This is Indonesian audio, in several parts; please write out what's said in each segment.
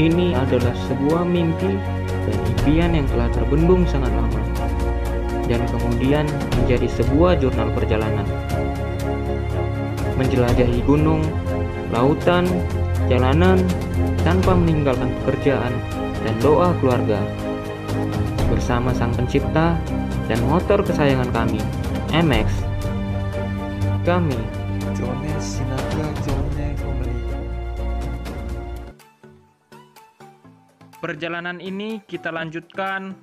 Ini adalah sebuah mimpi dan impian yang telah terbendung sangat lama, dan kemudian menjadi sebuah jurnal perjalanan. Menjelajahi gunung, lautan, jalanan, tanpa meninggalkan pekerjaan dan doa keluarga. Bersama Sang Pencipta dan motor kesayangan kami, MX. Kami Jone Sinaga Jone Family. Perjalanan ini kita lanjutkan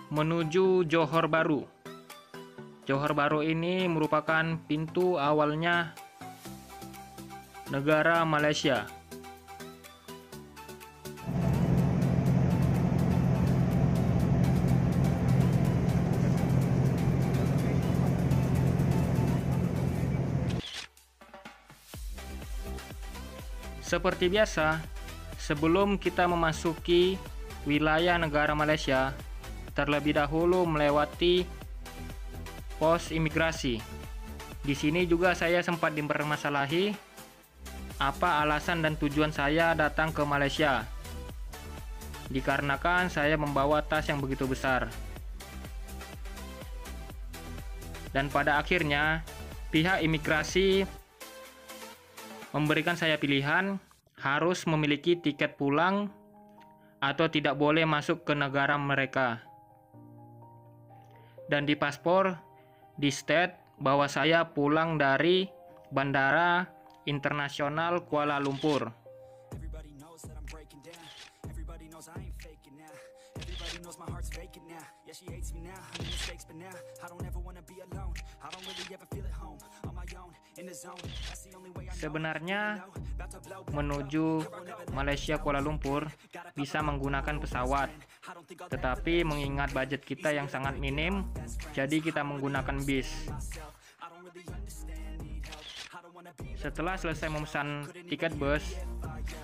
menuju Johor Bahru. Johor Bahru ini merupakan pintu awalnya negara Malaysia. Seperti biasa, sebelum kita memasuki wilayah negara Malaysia, terlebih dahulu melewati pos imigrasi. Di sini juga saya sempat dipermasalahi apa alasan dan tujuan saya datang ke Malaysia. Dikarenakan saya membawa tas yang begitu besar. Dan pada akhirnya, pihak imigrasi memberikan saya pilihan harus memiliki tiket pulang atau tidak boleh masuk ke negara mereka. Dan di paspor di state bahwa saya pulang dari Bandara Internasional Kuala Lumpur. Sebenarnya menuju Malaysia Kuala Lumpur bisa menggunakan pesawat, tetapi mengingat budget kita yang sangat minim, jadi kita menggunakan bis. Setelah selesai memesan tiket bus,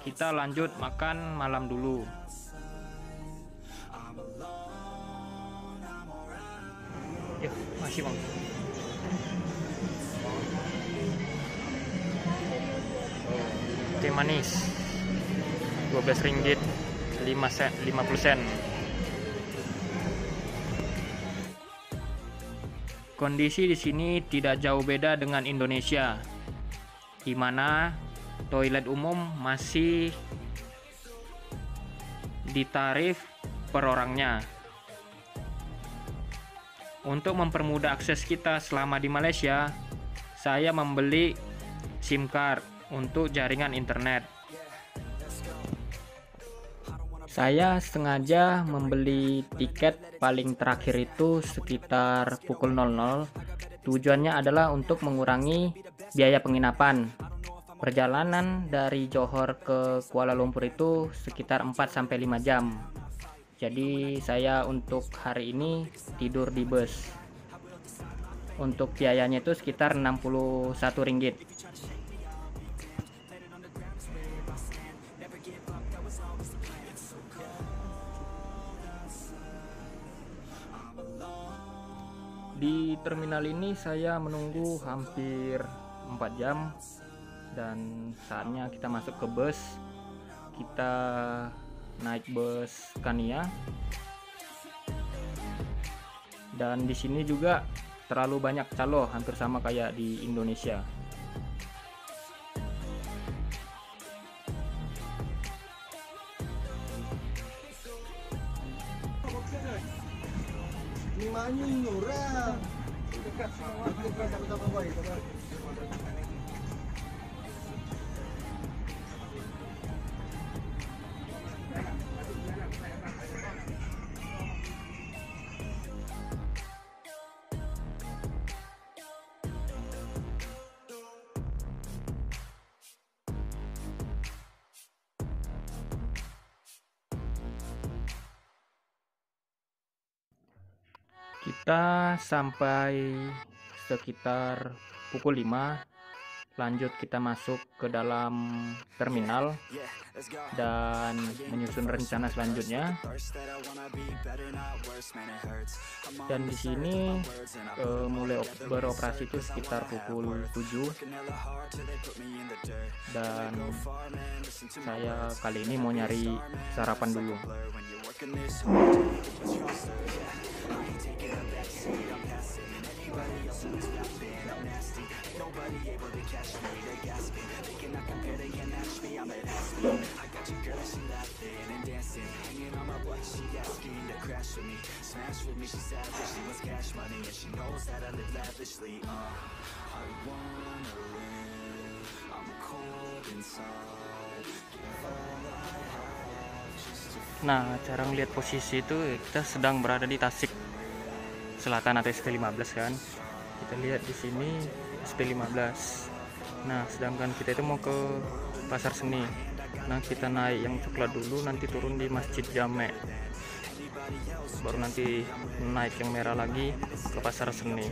kita lanjut makan malam dulu. Yuk, masih bang. Teh manis 12 ringgit 50 sen. Kondisi di sini tidak jauh beda dengan Indonesia, di mana toilet umum masih ditarif per orangnya. Untuk mempermudah akses kita selama di Malaysia, saya membeli SIM card untuk jaringan internet. Saya sengaja membeli tiket paling terakhir itu sekitar pukul 00. Tujuannya adalah untuk mengurangi biaya penginapan. Perjalanan dari Johor ke Kuala Lumpur itu sekitar 4-5 jam. Jadi saya untuk hari ini tidur di bus. Untuk biayanya itu sekitar 61 ringgit. Di terminal ini saya menunggu hampir 4 jam dan saatnya kita masuk ke bus. Kita naik bus Scania. Dan di sini juga terlalu banyak calo, hampir sama kayak di Indonesia. Kita sampai sekitar pukul 5 Lanjut kita masuk ke dalam terminal dan menyusun rencana selanjutnya. Dan di sini mulai beroperasi itu sekitar pukul 7. Dan saya kali ini mau nyari sarapan dulu. Nah, cara ngelihat posisi itu kita sedang berada di Tasik Selatan atau SP15 kan. Kita lihat di sini SP15. Nah, sedangkan kita itu mau ke Pasar Seni. Nah, kita naik yang coklat dulu, nanti turun di Masjid Jamek. Baru nanti naik yang merah lagi ke Pasar Seni.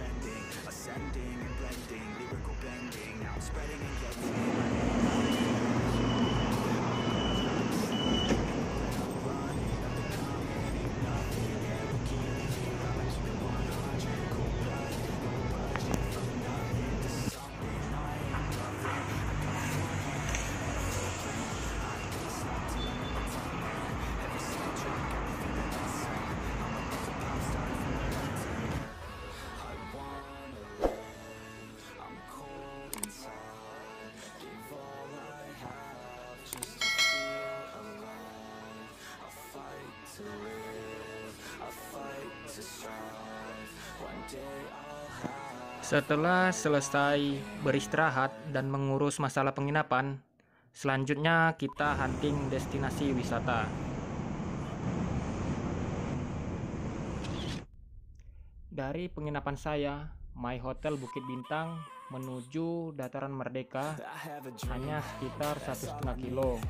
Setelah selesai beristirahat dan mengurus masalah penginapan, selanjutnya kita hunting destinasi wisata. Dari penginapan saya, My Hotel Bukit Bintang, menuju Dataran Merdeka hanya sekitar 1,5 kilo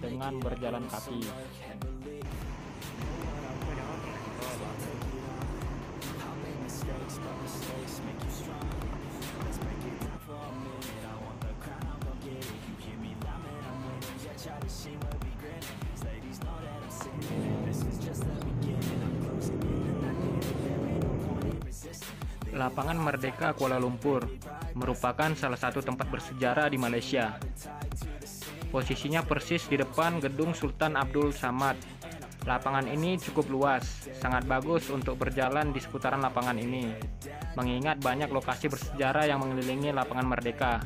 dengan berjalan kaki. Lapangan Merdeka Kuala Lumpur merupakan salah satu tempat bersejarah di Malaysia. Posisinya persis di depan gedung Sultan Abdul Samad. Lapangan ini cukup luas, sangat bagus untuk berjalan di seputaran lapangan ini. Mengingat banyak lokasi bersejarah yang mengelilingi lapangan Merdeka.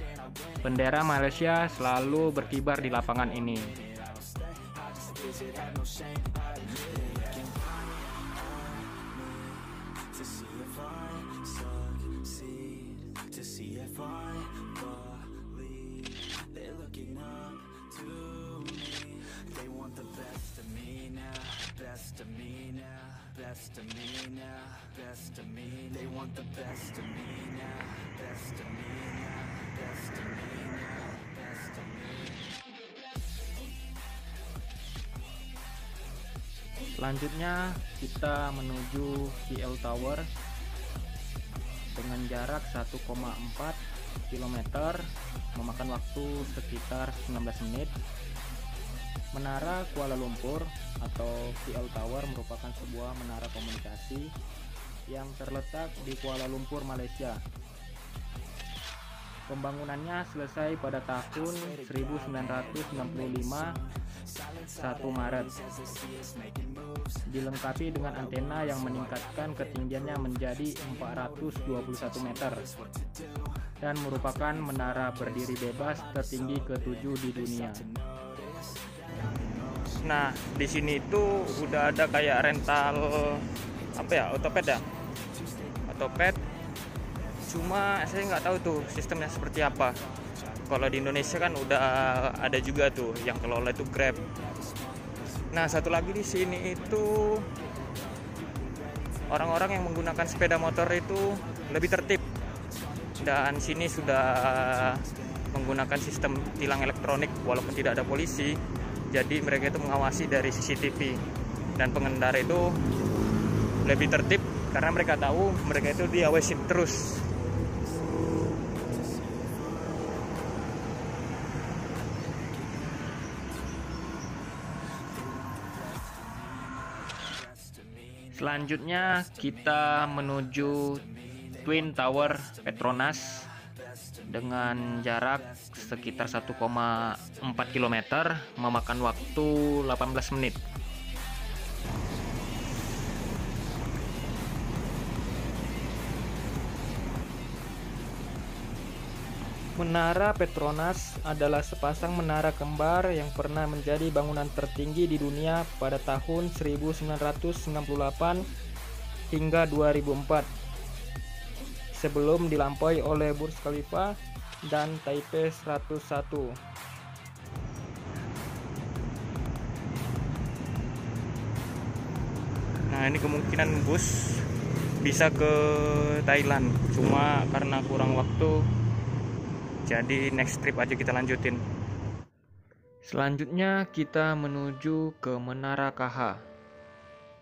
Bendera Malaysia selalu berkibar di lapangan ini. Selanjutnya kita menuju KL Tower dengan jarak 1,4 km, memakan waktu sekitar 19 menit. Menara Kuala Lumpur atau KL Tower merupakan sebuah menara komunikasi yang terletak di Kuala Lumpur, Malaysia. Pembangunannya selesai pada tahun 1995, 1 Maret. Dilengkapi dengan antena yang meningkatkan ketinggiannya menjadi 421 meter dan merupakan menara berdiri bebas tertinggi ke-7 di dunia. Nah, di sini itu udah ada kayak rental otopet ya, otopet. Cuma saya nggak tahu tuh sistemnya seperti apa. Kalau di Indonesia kan udah ada juga tuh yang kelola itu Grab. Nah, satu lagi di sini itu orang-orang yang menggunakan sepeda motor itu lebih tertib. Dan sini sudah menggunakan sistem tilang elektronik walaupun tidak ada polisi. Jadi mereka itu mengawasi dari CCTV. Dan pengendara itu lebih tertib karena mereka tahu mereka itu diawasi terus. Selanjutnya kita menuju Twin Tower Petronas dengan jarak sekitar 1,4 km, memakan waktu 18 menit. Menara Petronas adalah sepasang menara kembar yang pernah menjadi bangunan tertinggi di dunia pada tahun 1998 hingga 2004, sebelum dilampaui oleh Burj Khalifa dan Taipei 101. Nah, ini kemungkinan bus bisa ke Thailand, cuma karena kurang waktu, jadi next trip aja kita lanjutin. Selanjutnya kita menuju ke Menara KH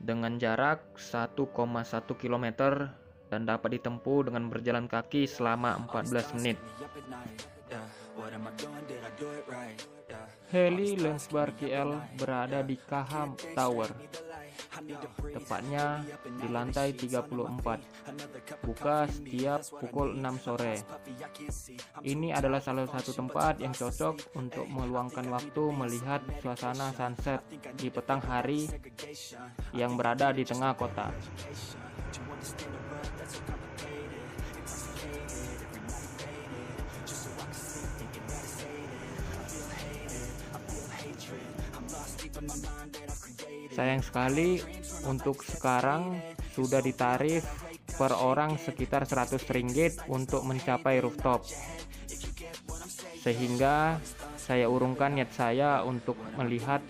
dengan jarak 1,1 km dan dapat ditempuh dengan berjalan kaki selama 14 menit. Heli Lensbar KL berada di KH Tower, tepatnya di lantai 34, buka setiap pukul 6 sore. Ini adalah salah satu tempat yang cocok untuk meluangkan waktu melihat suasana sunset di petang hari yang berada di tengah kota. Sayang sekali untuk sekarang sudah ditarif per orang sekitar 100 ringgit untuk mencapai rooftop, sehingga saya urungkan niat saya untuk melihat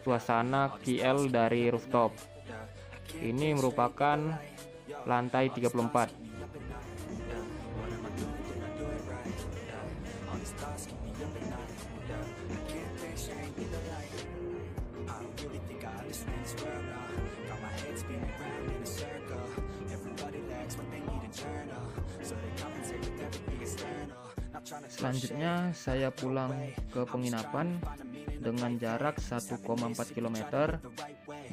suasana KL dari rooftop. Ini merupakan lantai 34. Selanjutnya saya pulang ke penginapan dengan jarak 1,4 km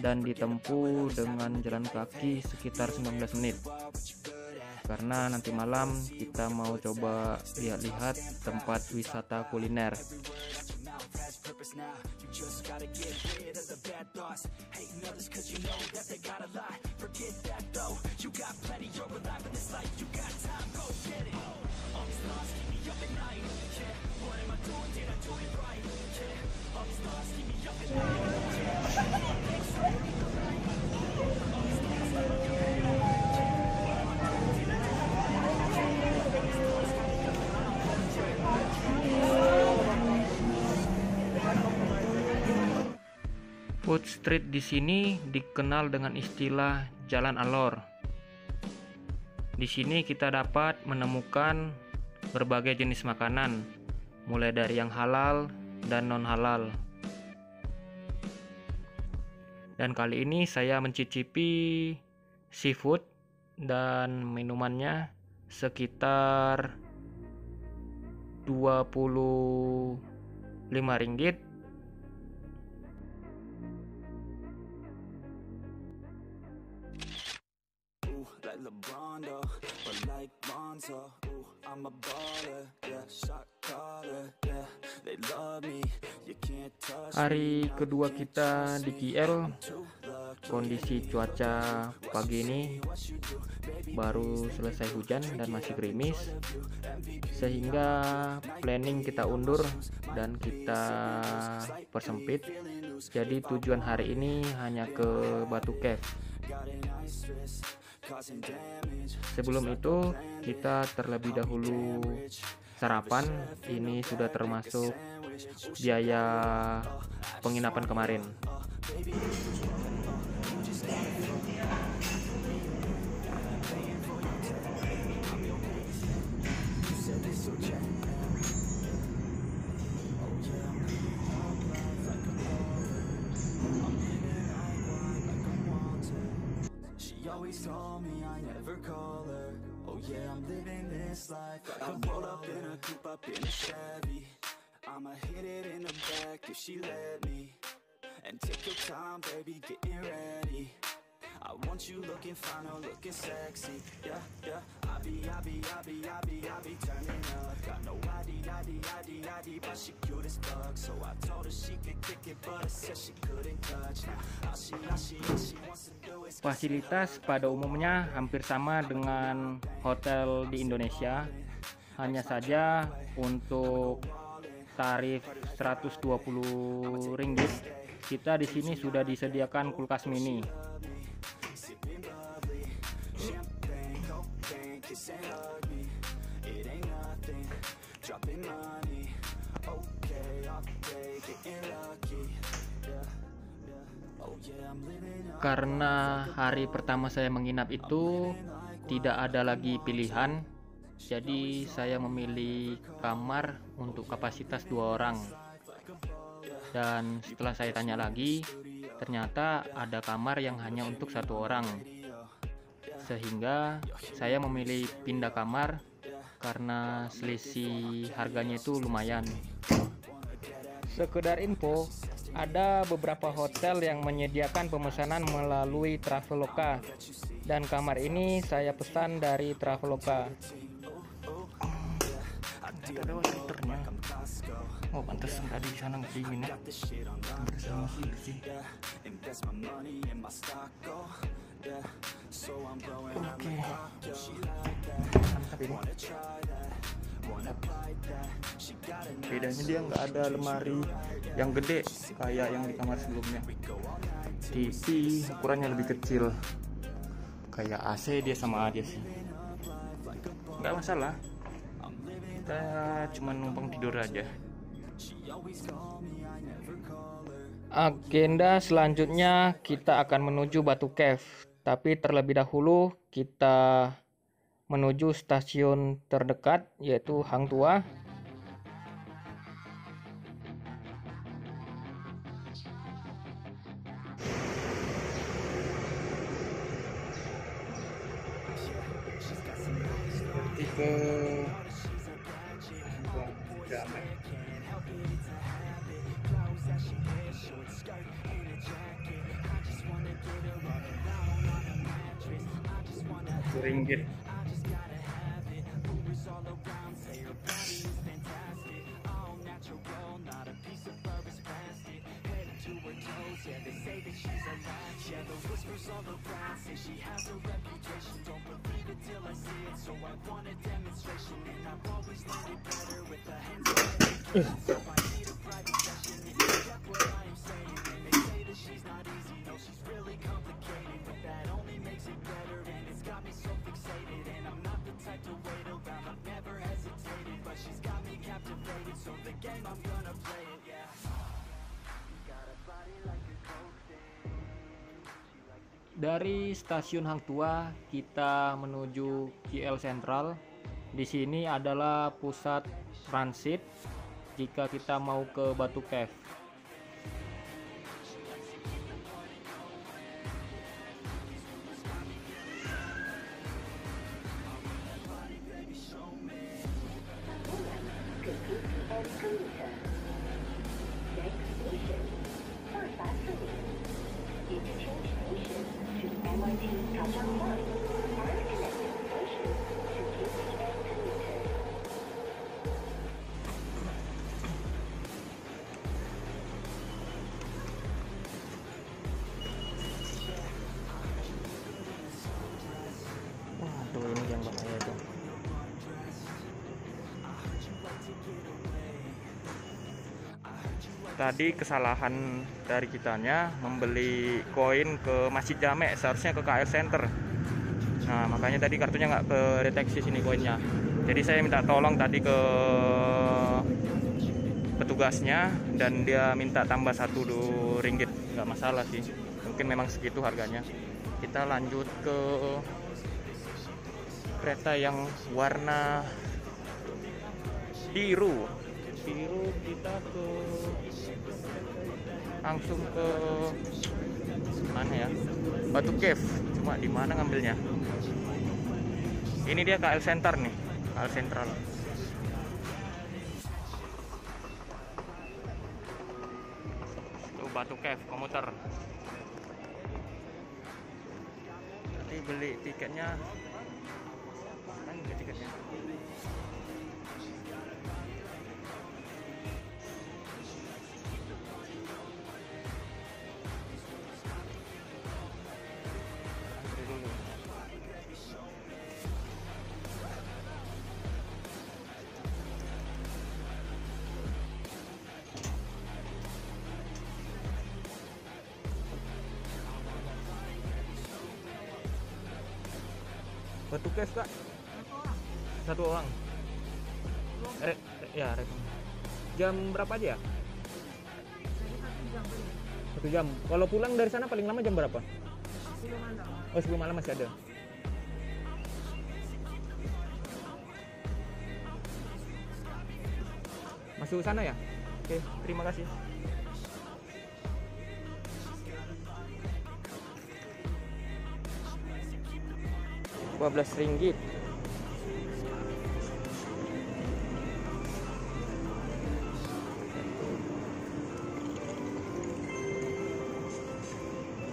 dan ditempuh dengan jalan kaki sekitar 19 menit. Karena nanti malam kita mau coba lihat-lihat tempat wisata kuliner. Food street di sini dikenal dengan istilah jalan alor. Di sini kita dapat menemukan berbagai jenis makanan, mulai dari yang halal dan non halal. Dan kali ini saya mencicipi seafood dan minumannya sekitar 25 ringgit. Hari kedua kita di KL, kondisi cuaca pagi ini baru selesai hujan dan masih gerimis, sehingga planning kita undur dan kita persempit. Jadi tujuan hari ini hanya ke Batu Cave. Sebelum itu kita terlebih dahulu sarapan. Ini sudah termasuk biaya penginapan kemarin. Always told me I never call her. Oh yeah, I'm living this life. I roll up in a coupe up in a Chevy. I'ma hit it in the back if she let me. And take your time, baby, getting ready. want you looking fine or looking sexy. Yeah, yeah. I be turning up. Got no ID, but she cute as fuck. So I told her she could kick it, but I said she couldn't touch. Now she wants to do it. Fasilitas pada umumnya hampir sama dengan hotel di Indonesia. Hanya saja untuk tarif 120 ringgit, kita di sini sudah disediakan kulkas mini. Karena hari pertama saya menginap itu tidak ada lagi pilihan, jadi saya memilih kamar untuk kapasitas 2 orang. Dan setelah saya tanya lagi, ternyata ada kamar yang hanya untuk 1 orang. Sehingga saya memilih pindah kamar karena selisih harganya itu lumayan. Sekedar info, ada beberapa hotel yang menyediakan pemesanan melalui Traveloka, dan kamar ini saya pesan dari Traveloka. Ada filternya. Oh, pantas tadi di sana nggak dingin ya. Oke. Mantap ini. Bedanya dia nggak ada lemari yang gede kayak yang di kamar sebelumnya. TV ukurannya lebih kecil. Kayak AC dia sama aja sih. Nggak masalah. Kita cuma numpang tidur aja. Agenda selanjutnya kita akan menuju Batu Cave, tapi terlebih dahulu kita menuju stasiun terdekat yaitu Hang Tuah. Ke ringgit. Dari stasiun Hang Tuah kita menuju KL Sentral. Di sini adalah pusat transit jika kita mau ke Batu Cave. Waduh, ini yang bahaya tuh. Tadi kesalahan dari kitanya membeli koin ke Masjid Jamek, seharusnya ke KL Center. Nah, makanya tadi kartunya nggak kedeteksi sini koinnya. Jadi saya minta tolong tadi ke petugasnya dan dia minta tambah 1 ringgit. Nggak masalah sih, mungkin memang segitu harganya. Kita lanjut ke kereta yang warna biru. Kita langsung ke mana ya? Batu Cave. Cuma di mana ngambilnya? Ini dia KL Center nih, KL Sentral. Tuh Batu Cave komuter. beli tiketnya. Beli tiketnya. Antri dulu. Batu cash kak? Satu orang. Ya, jam berapa aja ya? 1 jam. Kalau pulang dari sana paling lama jam berapa? 10 malam. Oh, 10 malam masih ada. Masuk sana ya? Oke, terima kasih. Rp12.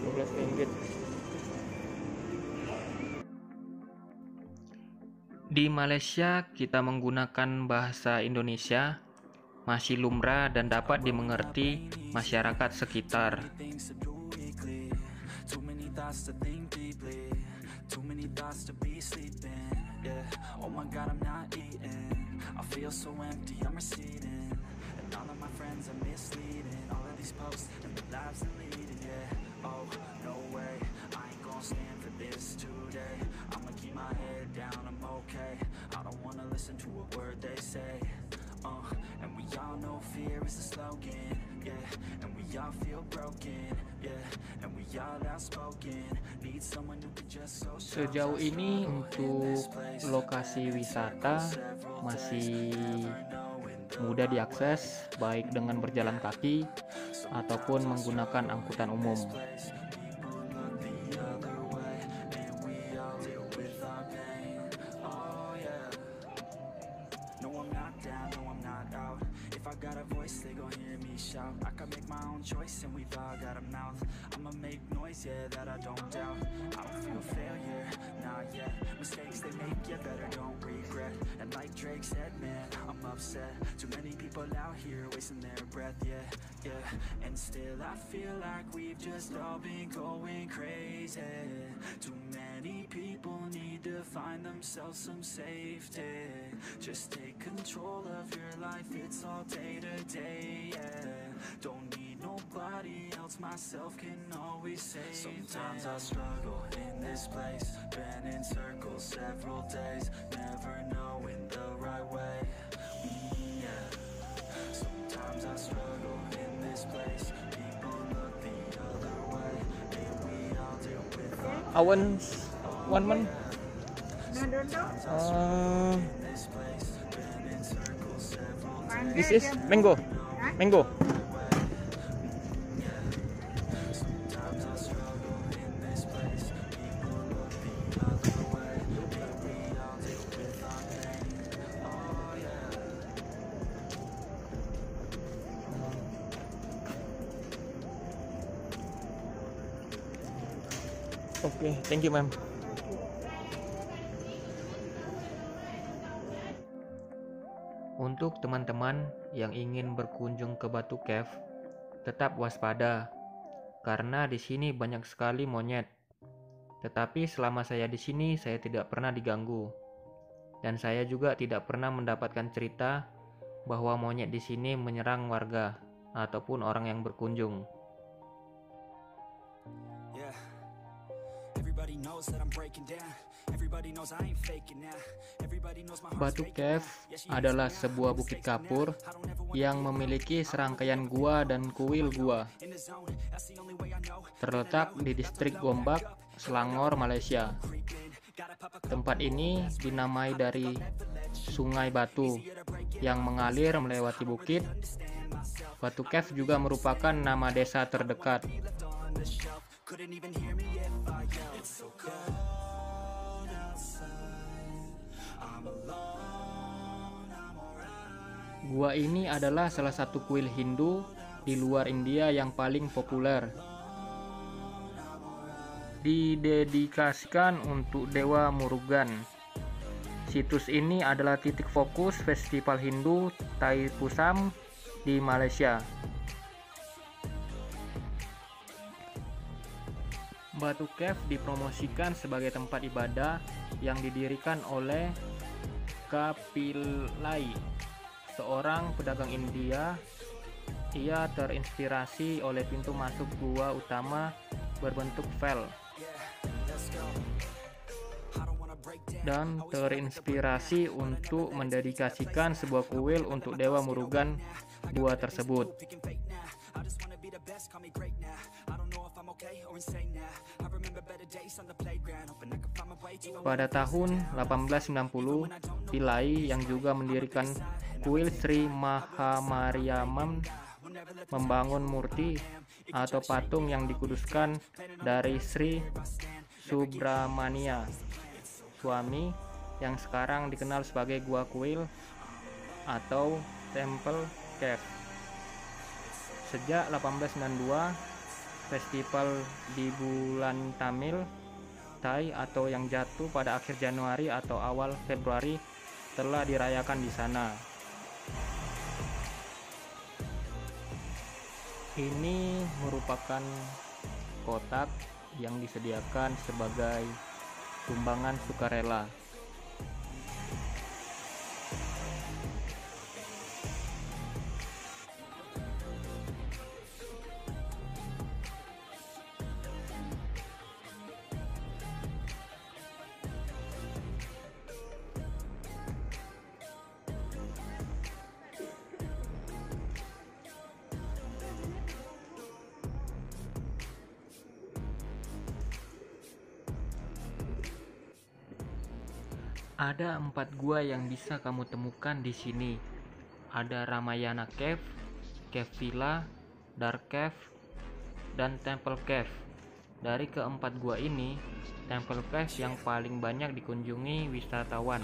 Rp12. Di Malaysia kita menggunakan bahasa Indonesia masih lumrah dan dapat dimengerti masyarakat sekitar. Things to do weekly. Too many thoughts to think deeply. Too many thoughts to be sleeping. Yeah. Oh my God, I'm not eating. I feel so empty, I'm receding. And all of my friends are misleading. All of these posts and the lives they're leading. Yeah. Oh, no way. I ain't gonna stand for this today. I'ma keep my head down, I'm okay. I don't wanna listen to a word they say. And we all know fear is the slogan, yeah. And we all feel broken, yeah. And we all outspoken. Need someone who can just so Sejauh ini untuk lokasi wisata masih mudah diakses, baik dengan berjalan kaki ataupun menggunakan angkutan umum. Got a voice, they gon' hear me shout. I can make my own choice and we've all got a mouth. I'ma make noise, yeah, that I don't doubt. I don't feel failure, not yet. Mistakes they make, yeah, better don't regret. And like Drake said, man, I'm upset. Too many people out here wasting their breath, yeah, yeah. And still I feel like we've just all been going crazy. Too many people need to find themselves some safety. Just take control of your life, it's all day to day, yeah. Don't need nobody else, myself can always save. Sometimes I struggle in this place, been in circles several days, never knowing the right way, yeah. Sometimes I struggle in this place, people look the other way, and we all deal with our Awan 1 month. Nah, duduk. this place, been in circles several Pandai This is dia. mango. Hah? Mango. Sometimes I struggle in this place. People look the other way. And we all deal with our pain. Oh yeah. Oke, thank you, ma'am. Untuk teman-teman yang ingin berkunjung ke Batu Cave, tetap waspada karena di sini banyak sekali monyet. Tetapi selama saya di sini, saya tidak pernah diganggu. Dan saya juga tidak pernah mendapatkan cerita bahwa monyet di sini menyerang warga ataupun orang yang berkunjung. Yeah. Everybody knows that I'm breaking down. Everybody knows I ain't faking now. Everybody knows my heart's Batu faking Cave now. Yeah, she adalah knows sebuah my bukit mistakes now. kapur I don't ever wanna yang be memiliki alone. serangkaian gua dan kuil gua. In the zone, that's the only way I know. Terletak di distrik Gombak, Selangor, Malaysia. Tempat ini dinamai dari Sungai Batu yang mengalir melewati bukit. Batu Cave juga merupakan nama desa terdekat. Couldn't even hear me if I yelled. It's so cold outside. I'm alone, I'm alright. Gua ini adalah salah satu kuil Hindu di luar India yang paling populer. didedikasikan untuk Dewa Murugan. Situs ini adalah titik fokus festival Hindu Thaipusam di Malaysia. Batu Cave dipromosikan sebagai tempat ibadah yang didirikan oleh Kapilai, seorang pedagang India. Ia terinspirasi oleh pintu masuk gua utama berbentuk vel dan terinspirasi untuk mendedikasikan sebuah kuil untuk Dewa Murugan gua tersebut. Pada tahun 1890, Pillai yang juga mendirikan kuil Sri Mahamariamman membangun murti atau patung yang dikuduskan dari Sri Subramania Swami yang sekarang dikenal sebagai Gua Kuil atau Temple Cave. Sejak 1892, festival di bulan Tamil Thai atau yang jatuh pada akhir Januari atau awal Februari telah dirayakan di sana. Ini merupakan kotak yang disediakan sebagai sumbangan sukarela. Ada 4 gua yang bisa kamu temukan di sini. Ada Ramayana Cave, Cave Villa, Dark Cave, dan Temple Cave. Dari keempat gua ini, Temple Cave yang paling banyak dikunjungi wisatawan.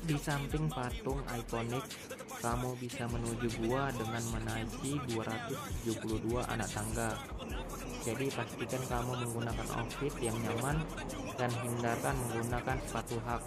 Di samping patung ikonik, kamu bisa menuju gua dengan menaiki 272 anak tangga. Jadi pastikan kamu menggunakan outfit yang nyaman dan hindarkan menggunakan sepatu hak.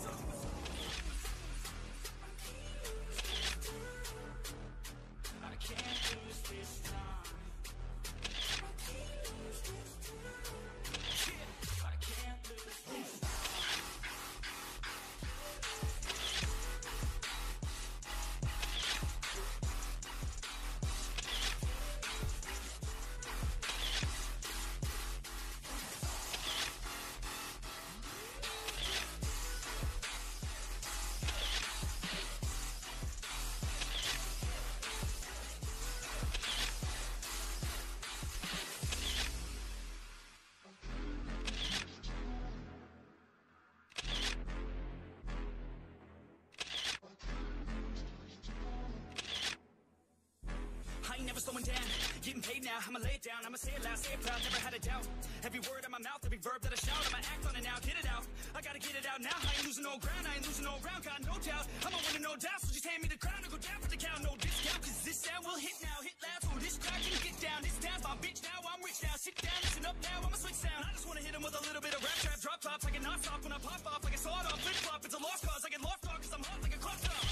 Never slowing down, getting paid now, I'ma lay it down, I'ma say it loud, say it proud, never had a doubt. Every word in my mouth, every verb that I shout, I'ma act on it now, get it out. I gotta get it out now, I ain't losing no ground, I ain't losing no round, got no doubt. I'ma win no doubt, so just hand me the crown and go down for the count, no discount, cause this sound will hit now, hit loud, so this crowd can get down. This town's my bitch now, I'm rich now, sit down, listen up now, I'ma switch sound. I just wanna hit 'em with a little bit of rap trap, drop tops, I get not stop when I pop off, like a sawed off, flip flop, it's a lost cause, I get lost dog, cause I'm hot like a clock top.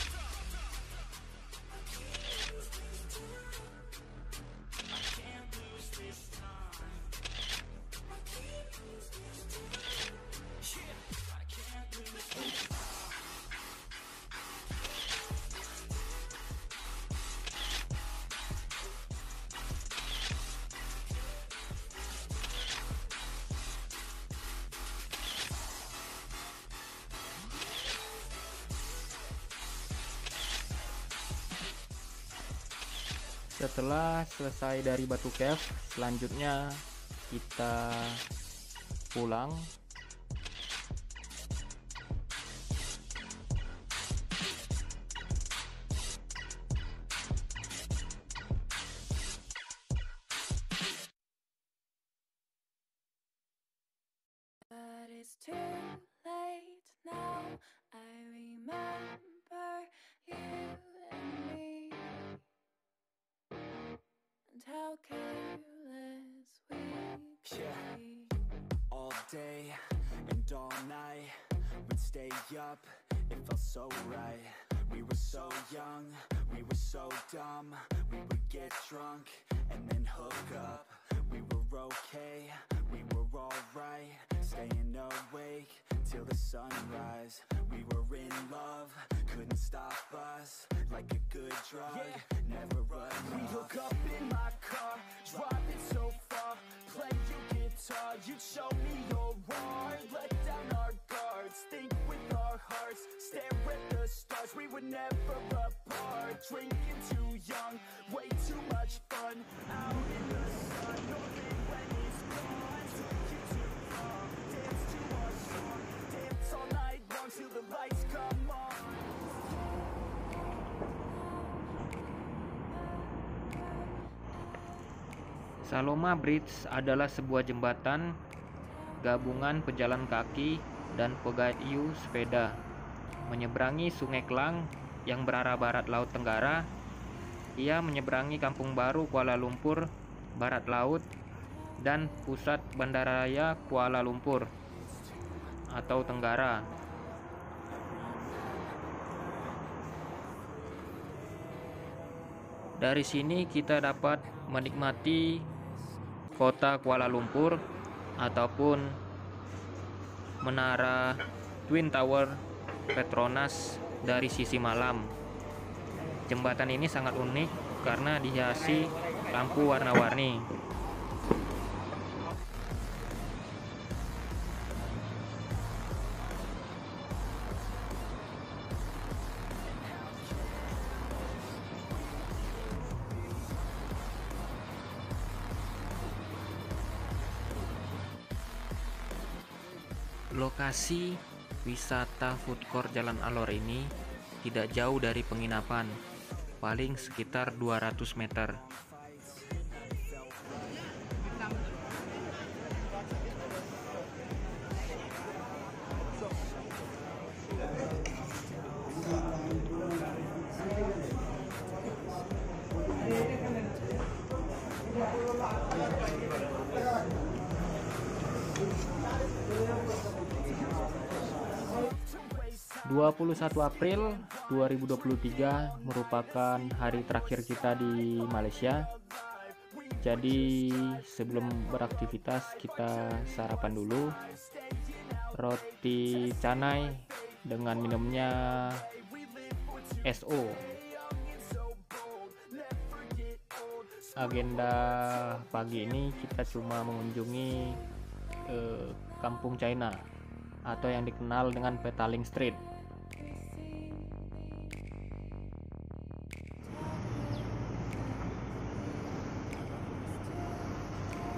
Setelah selesai dari Batu Cave, selanjutnya kita pulang. But it's too late now. I day and all night. We'd stay up, it felt so right. We were so young, we were so dumb. We would get drunk and then hook up. We were okay, we were alright. Staying awake till the sunrise. We were in love, couldn't stop us. Like a good drug, never enough. We hook up in my car, driving so far. Play your guitar, you'd show me your art. Let down our guards, think with our hearts. Stare at the stars, we were never apart. Drinking too young, way too much fun. Out in the sun, knowing when it's gone. Took you too far, dance to our song. Dance all night long till the lights come on. Saloma Bridge adalah sebuah jembatan gabungan pejalan kaki dan pegayuh sepeda menyeberangi Sungai Klang yang berarah barat laut tenggara. Ia menyeberangi Kampung Baru Kuala Lumpur barat laut dan pusat Bandaraya Kuala Lumpur atau tenggara. Dari sini kita dapat menikmati kota Kuala Lumpur ataupun menara Twin Tower Petronas dari sisi malam. Jembatan ini sangat unik karena dihiasi lampu warna-warni. Lokasi wisata food court Jalan Alor ini tidak jauh dari penginapan, paling sekitar 200 meter. April 2023 merupakan hari terakhir kita di Malaysia. Jadi sebelum beraktivitas kita sarapan dulu. Roti canai dengan minumnya SO. Agenda pagi ini kita cuma mengunjungi Kampung China atau yang dikenal dengan Petaling Street.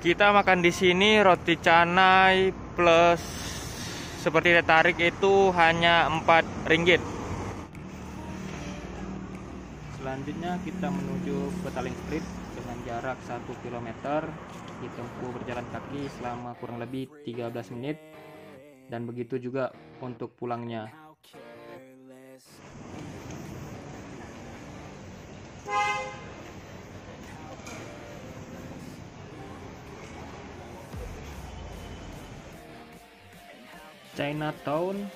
Kita makan di sini roti canai plus seperti teh tarik itu hanya Rp4. Selanjutnya kita menuju Petaling Street dengan jarak 1 km, ditempuh berjalan kaki selama kurang lebih 13 menit, dan begitu juga untuk pulangnya. Chinatown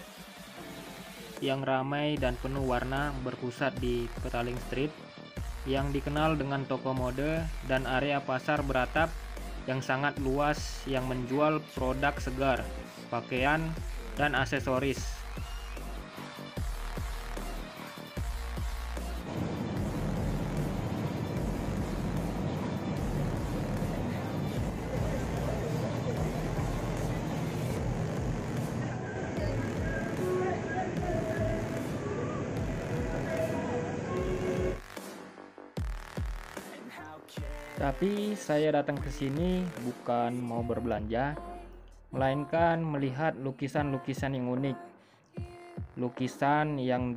yang ramai dan penuh warna berpusat di Petaling Street yang dikenal dengan toko mode dan area pasar beratap yang sangat luas yang menjual produk segar, pakaian, dan aksesoris. Tapi saya datang ke sini bukan mau berbelanja, melainkan melihat lukisan-lukisan yang unik. Lukisan yang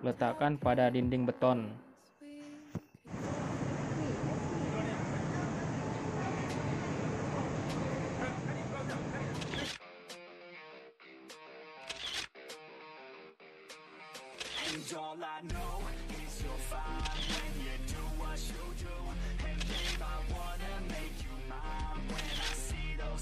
diletakkan pada dinding beton. And all I know is you'll find when you do what you do. And babe, I wanna make you mine. When I see those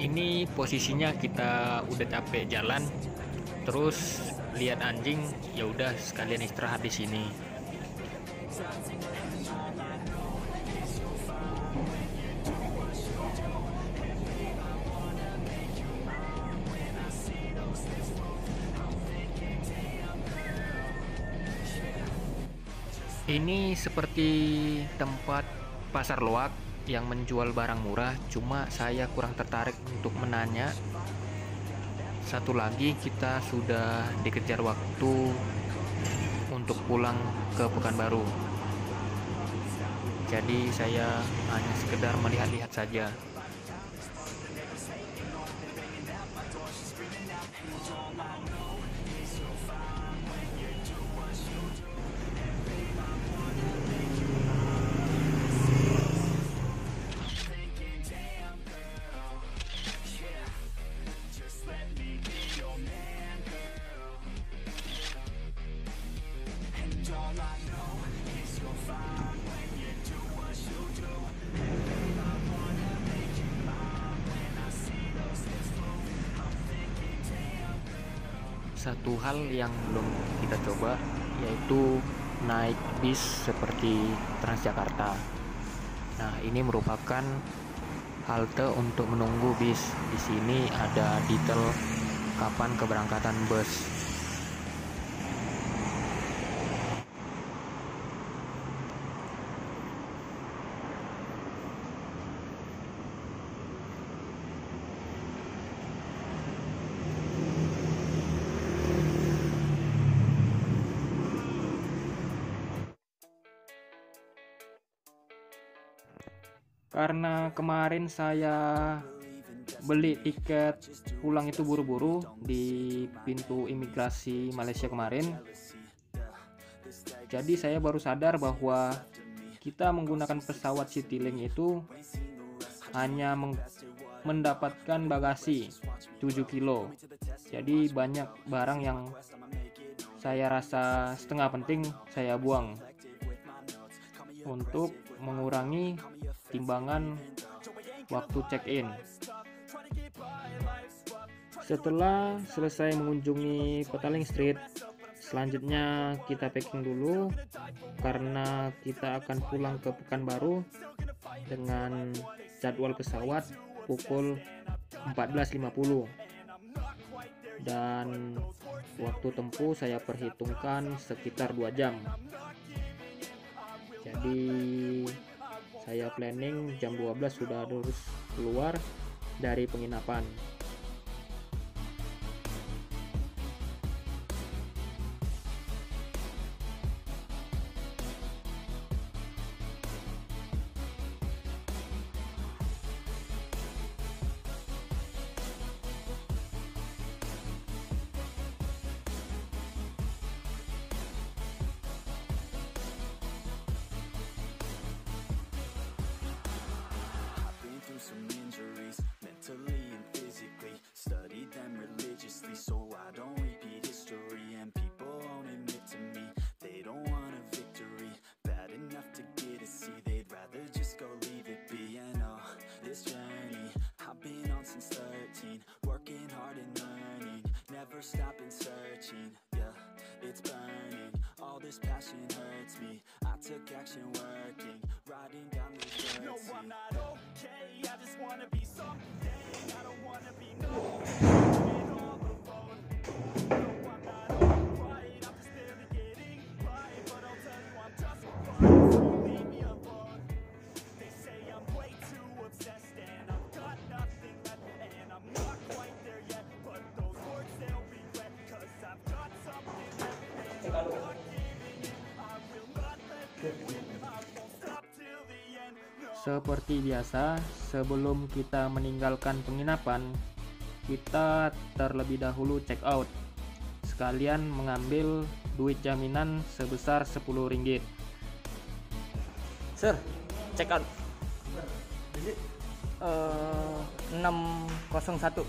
Ini posisinya kita udah capek jalan, terus lihat anjing, ya udah sekalian istirahat di sini. Ini seperti tempat pasar loak yang menjual barang murah, cuma saya kurang tertarik untuk menanya. Satu lagi, kita sudah dikejar waktu untuk pulang ke Pekanbaru. Jadi saya hanya sekedar melihat-lihat saja. Satu hal yang belum kita coba yaitu naik bis seperti Transjakarta. Nah, ini merupakan halte untuk menunggu bis. Di sini ada detail kapan keberangkatan bus. Karena kemarin saya beli tiket pulang itu buru-buru di pintu imigrasi Malaysia kemarin, jadi saya baru sadar bahwa kita menggunakan pesawat Citylink itu hanya mendapatkan bagasi 7 kilo. Jadi banyak barang yang saya rasa setengah penting saya buang untuk mengurangi timbangan waktu check-in. Setelah selesai mengunjungi Petaling Street, selanjutnya kita packing dulu karena kita akan pulang ke Pekanbaru dengan jadwal pesawat pukul 14.50 dan waktu tempuh saya perhitungkan sekitar 2 jam. Jadi saya planning jam 12 sudah harus keluar dari penginapan. Some injuries, mentally and physically. Studied them religiously so I don't repeat history. And people won't admit to me they don't want a victory. Bad enough to get a C, they'd rather just go leave it be. And this journey I've been on since 13, working hard and learning, never stopping searching. Yeah, it's burning, all this passion hurts me. I took action working, riding down the dirt. No, I'm not okay, I just wanna be something. I don't wanna be no all alone. No, I'm not alright, I'm just barely getting by. But I'll tell you I'm just fine, so leave me alone. They say I'm way too obsessed and I've got nothing left. And I'm not quite there yet, but those words they'll regret. Cause I've got something left and I'm not giving in. I will not let them win, I won't stop till the end. No. Seperti biasa, sebelum kita meninggalkan penginapan, kita terlebih dahulu check out, sekalian mengambil duit jaminan sebesar 10 ringgit. Sir, check out. 601.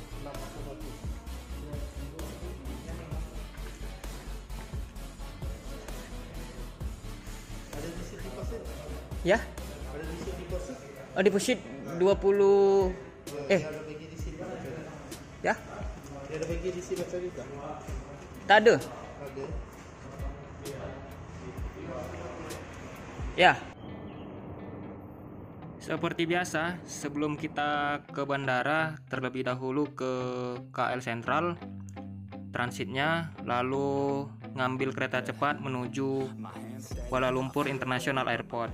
Ya? Oh, deposit 20 ya? Ada bagi di sini juga. Tak ada. Ya. Seperti biasa, sebelum kita ke bandara, terlebih dahulu ke KL Sentral, transitnya, lalu ngambil kereta cepat menuju Kuala Lumpur International Airport.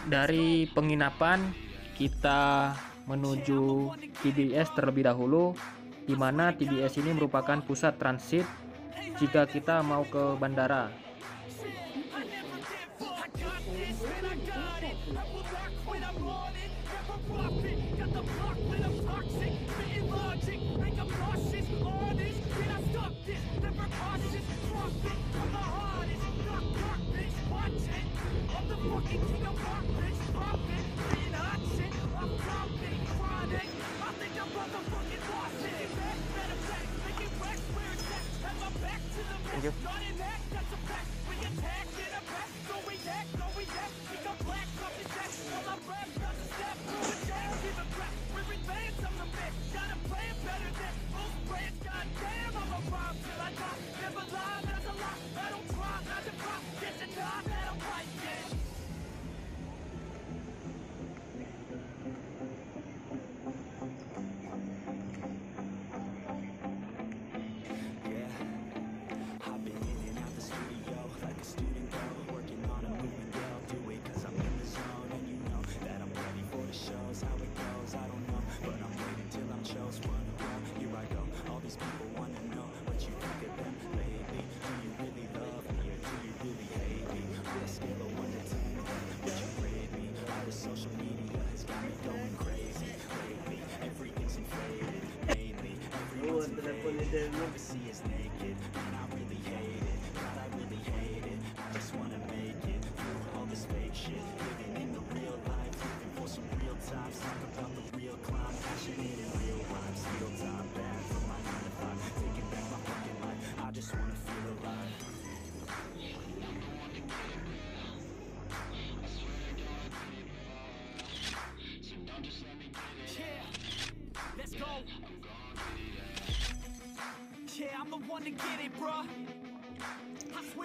Dari penginapan kita menuju TBS terlebih dahulu, di mana TBS ini merupakan pusat transit jika kita mau ke bandara. Thank you.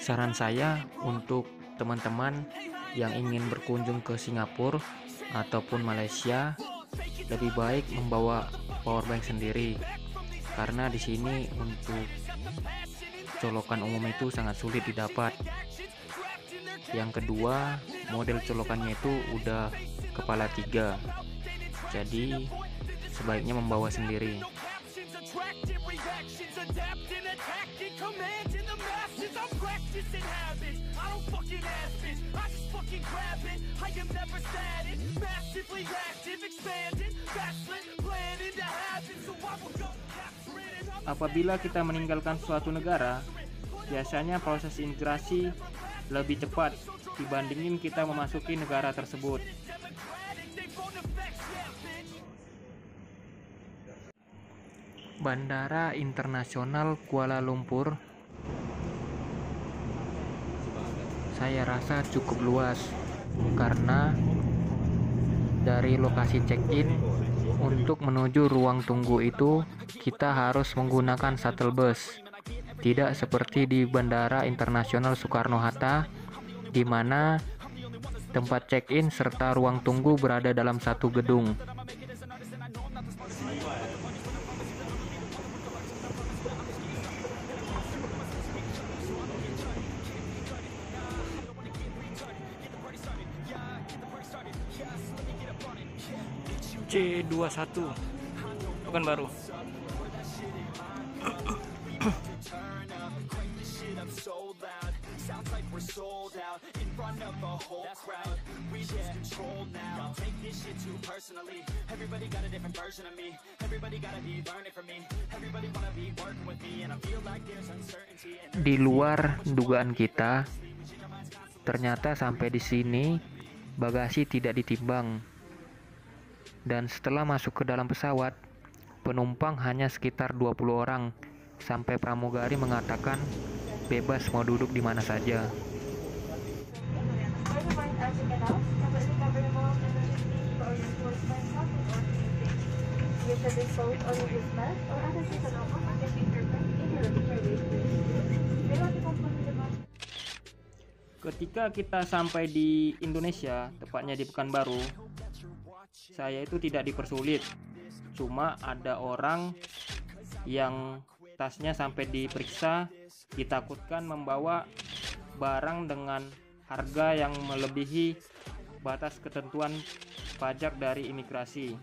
Saran saya untuk teman-teman yang ingin berkunjung ke Singapura ataupun Malaysia, lebih baik membawa powerbank sendiri, karena di sini untuk colokan umum itu sangat sulit didapat. Yang kedua, model colokannya itu udah kepala 3, jadi sebaiknya membawa sendiri. Apabila kita meninggalkan suatu negara, biasanya proses imigrasi lebih cepat dibandingin kita memasuki negara tersebut. Bandara Internasional Kuala Lumpur saya rasa cukup luas, karena dari lokasi check-in untuk menuju ruang tunggu itu kita harus menggunakan shuttle bus. Tidak seperti di Bandara Internasional Soekarno-Hatta, di mana tempat check-in serta ruang tunggu berada dalam satu gedung. C21 Pekanbaru. Di luar dugaan kita, ternyata sampai di sini bagasi tidak ditimbang. Dan setelah masuk ke dalam pesawat, penumpang hanya sekitar 20 orang, sampai pramugari mengatakan bebas mau duduk di mana saja. Ketika kita sampai di Indonesia, tepatnya di Pekanbaru, saya itu tidak dipersulit. Cuma ada orang yang tasnya sampai diperiksa, ditakutkan membawa barang dengan harga yang melebihi batas ketentuan pajak dari imigrasi.